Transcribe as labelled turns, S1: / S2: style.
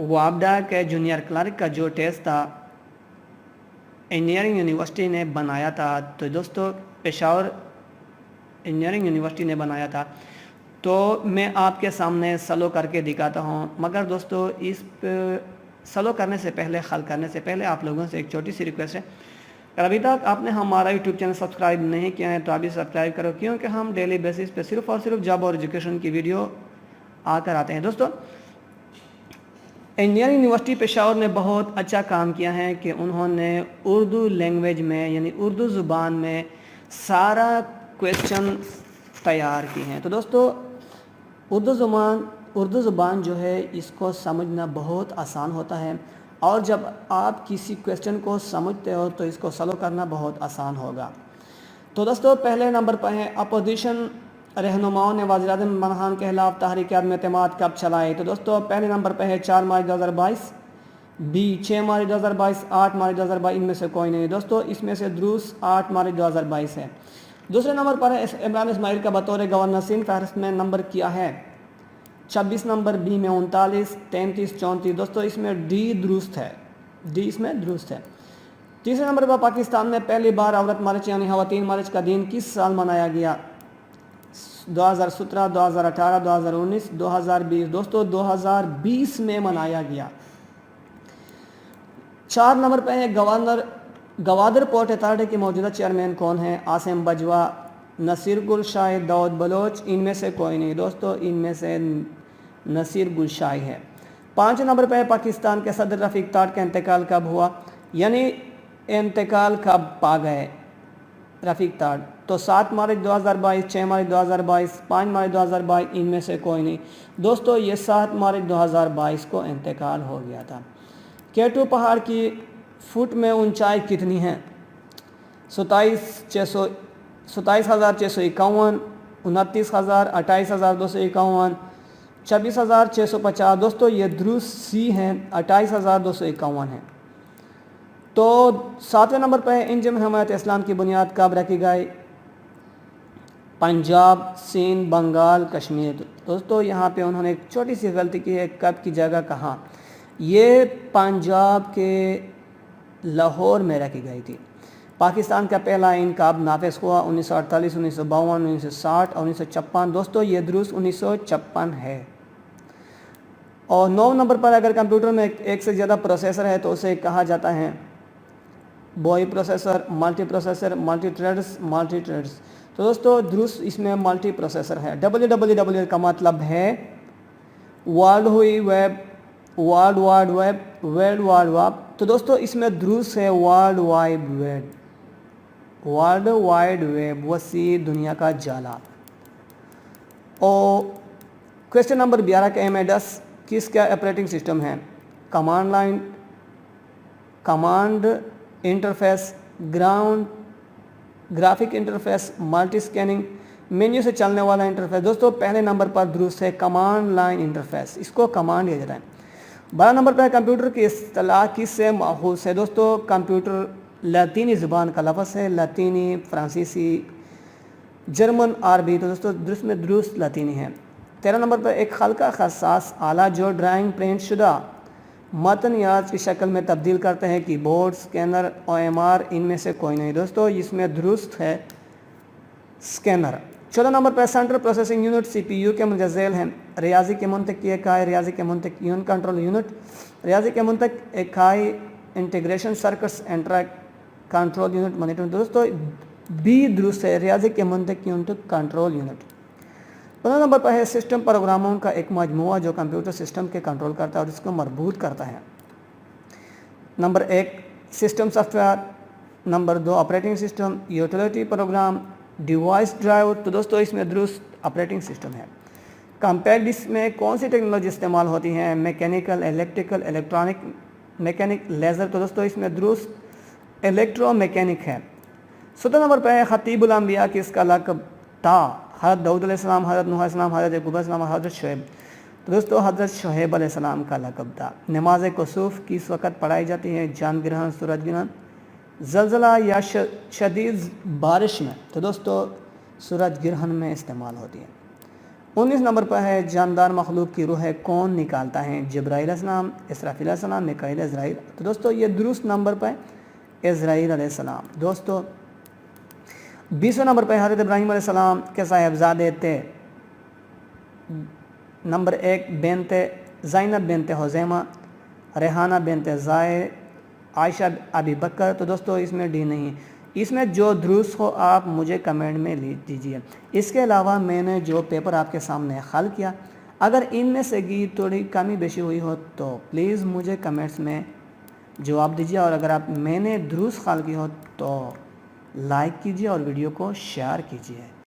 S1: वापडा के junior clerk का जो टेस्ट था इंजीनियरिंग यूनिवर्सिटी ने बनाया था, तो दोस्तों पेशावर इंजीनियरिंग यूनिवर्सिटी ने बनाया था, तो मैं आपके सामने सलो करके दिखाता हूँ। मगर दोस्तों इस सलो करने से पहले, हल करने से पहले आप लोगों से एक छोटी सी रिक्वेस्ट है, अगर अभी तक आपने हमारा यूट्यूब चैनल सब्सक्राइब नहीं किया है तो अभी सब्सक्राइब करो, क्योंकि हम डेली बेसिस पे सिर्फ और सिर्फ जॉब और एजुकेशन की वीडियो आकर आते हैं। दोस्तों इंजीनियरिंग यूनिवर्सिटी पेशावर ने बहुत अच्छा काम किया है कि उन्होंने उर्दू लैंग्वेज में यानी उर्दू ज़ुबान में सारा क्वेश्चन तैयार किए हैं। तो दोस्तों उर्दू ज़ुबान जो है इसको समझना बहुत आसान होता है, और जब आप किसी क्वेश्चन को समझते हो तो इसको सॉल्व करना बहुत आसान होगा। तो दोस्तों पहले नंबर पर है अपोजिशन रहनुमाओं ने वज़ीर-ए-आज़म इमरान खान के खिलाफ तहरीक अदम एतमाद कब चलाई। तो दोस्तों पहले नंबर पर है 4 मार्च 2022, बी 6 मार्च 2022, 8 मार्च 2022, इनमें से कोई नहीं। दोस्तों इसमें से दुरुस्त 8 मार्च 2022 है। दूसरे नंबर पर है इमरान इस्माइल का बतौर गवर्नर सिंध फहरिस्त में नंबर किया है 26 नंबर, बी में 39, 33, 34। दोस्तों इसमें डी दुरुस्त है, डी इसमें दुरुस्त है। तीसरे नंबर पर पाकिस्तान में पहली बार औरत मार्च यानी ख़वातीन मार्च का दिन किस साल मनाया गया। 2017, 2018, 2019, 2020। दोस्तों 2020 में मनाया गया। 4 नंबर पर है गवादर पोर्ट अथॉरिटी के मौजूदा चेयरमैन कौन है। आसिम बजवा, नसीर गुल शाही, दाऊद बलोच, इनमें से कोई नहीं। दोस्तों इनमें से नसीर गुल शाही है। 5 नंबर पर पाकिस्तान के सदर रफ़ीक ताट का इंतकाल कब हुआ, यानी इंतकाल कब पा गए रफ़ीक ताट। तो 7 मार्च 2022, 6 मार्च 2022, 5 मार्च 2022, इनमें से कोई नहीं। दोस्तों ये 7 मार्च 2022 को इंतकाल हो गया था। K2 पहाड़ की फुट में ऊंचाई कितनी है। 27,651, 29,000, 28,251, 26,650। दोस्तों ये दुरुस्त सी हैं, 28,251 है। तो 7वें नंबर पर है इंजम हमायत इस्लाम की बुनियाद कब रखी गई। पंजाब, सिंध, बंगाल, कश्मीर। दोस्तों यहाँ पे उन्होंने एक छोटी सी गलती की है, कब की जगह कहाँ। ये पंजाब के लाहौर में रखी गई थी। पाकिस्तान का पहला आइन कब नाफिज हुआ। 1948, 1952, 1960 और 1956। दोस्तों ये दुरुस्त 1956 है। और 9 नंबर पर अगर कंप्यूटर में एक से ज़्यादा प्रोसेसर है तो उसे कहा जाता है boy processor, multi processor, multi threads. तो दोस्तों दुरुस्त इसमें मल्टी प्रोसेसर है। www का मतलब है world web, world wide web, world wide web. तो दोस्तों इसमें दुरुस्त है world wide web, world wide web, वसी दुनिया का जाला। और क्वेश्चन नंबर 11 का MS किसका ऑपरेटिंग सिस्टम है। Command line, command interface, graphic interface, multi scanning, menu से चलने वाला इंटरफेस। दोस्तों पहले नंबर पर दुरुस्त है कमांड लाइन इंटरफेस, इसको कमांड दिया जाता है। 12 नंबर पर कंप्यूटर की इस्तिलाह किससे माखूज़ है। दोस्तों कंप्यूटर लातीनी ज़ुबान का लफ्ज़ है, लातीनी, फ्रांसीसी, जर्मन, अरबी। तो दोस्तों दुरुस्त में दुरुस्त लातीनी है। 13 नंबर पर एक हल्का खसास आला जो ड्राइंग प्रिंट शुदा मतन याद की शक्ल में तब्दील करते हैं। कीबोर्ड, स्कैनर, OMR, इनमें से कोई नहीं। दोस्तों इसमें दुरुस्त है स्कैनर। 14 नंबर पर सेंट्रल प्रोसेसिंग यूनिट CPU के मुंतज़िल हैं। रियाजी के मुंतक इकाई, रियाजी के मुंतक यूनिट कंट्रोल यूनिट, रियाजी के मुंतक इकाई इंटीग्रेशन सर्किट्स एंट्रा कंट्रोल यूनिट मॉनिटर। दोस्तों बी दुरुस्त है, रियाजी के मुंतक यूनिट कंट्रोल यूनिट। 15 नंबर पर है सिस्टम प्रोग्रामों का एक मजमूआ जो कंप्यूटर सिस्टम के कंट्रोल करता है और इसको मरबूत करता है। Number 1 system software, number 2 operating system, utility programme, device driver. तो दोस्तों इसमें दुरुस्त ऑपरेटिंग सिस्टम है। कॉम्पैक्ट डिस्क में कौन सी टेक्नोलॉजी इस्तेमाल होती है। Mechanical, electrical, electronic, mechanic, laser. तो दोस्तों इसमें दुरुस्त इलेक्ट्रोमैकेनिक है। 17 नंबर पर है खतीबुल अंबिया किसका लक़ब था। हज़रत दाऊद अलैहिस्सलाम, हज़रत नूह अलैहिस्सलाम, हज़रत याकूब अलैहिस्सलाम, हज़रत शुएब। तो दोस्तों हज़रत शुएब अलैहिस्सलाम का लक़ब था। नमाज कुसूफ किस वक़्त पढ़ाई जाती है। चांद ग्रहण, सूरज ग्रहण, ज़लज़ला या शदीद बारिश में। तो दोस्तों सूरज ग्रहण में इस्तेमाल होती है। 19 नंबर पर है जानदार मखलूक की रूह कौन निकालता है? जिब्राइल अलैहिस्सलाम, इसराफील अलैहिस्सलाम, मिकाईल इज़राइल। तो दोस्तों ये दुरुस्त नंबर पर इज़राइल अलैहिस्सलाम। दोस्तों 20वें नंबर पर हज़रत इब्राहीम अलैहिस्सलाम के साहिबजादे थे। नंबर 1 बेनते ज़ैनब बेनते हुज़ैमा, रेहाना बेनते ज़ाहिर, आयशा अबी बकर। तो दोस्तों इसमें डी नहीं, इसमें जो दुरुस्त हो आप मुझे कमेंट में लिख दीजिए। इसके अलावा मैंने जो पेपर आपके सामने हल किया, अगर इनमें से की थोड़ी कमी बेशी हुई हो तो प्लीज़ मुझे कमेंट्स में जवाब दीजिए, और अगर आप मैंने दुरुस्त हल की हो तो लाइक कीजिए और वीडियो को शेयर कीजिए।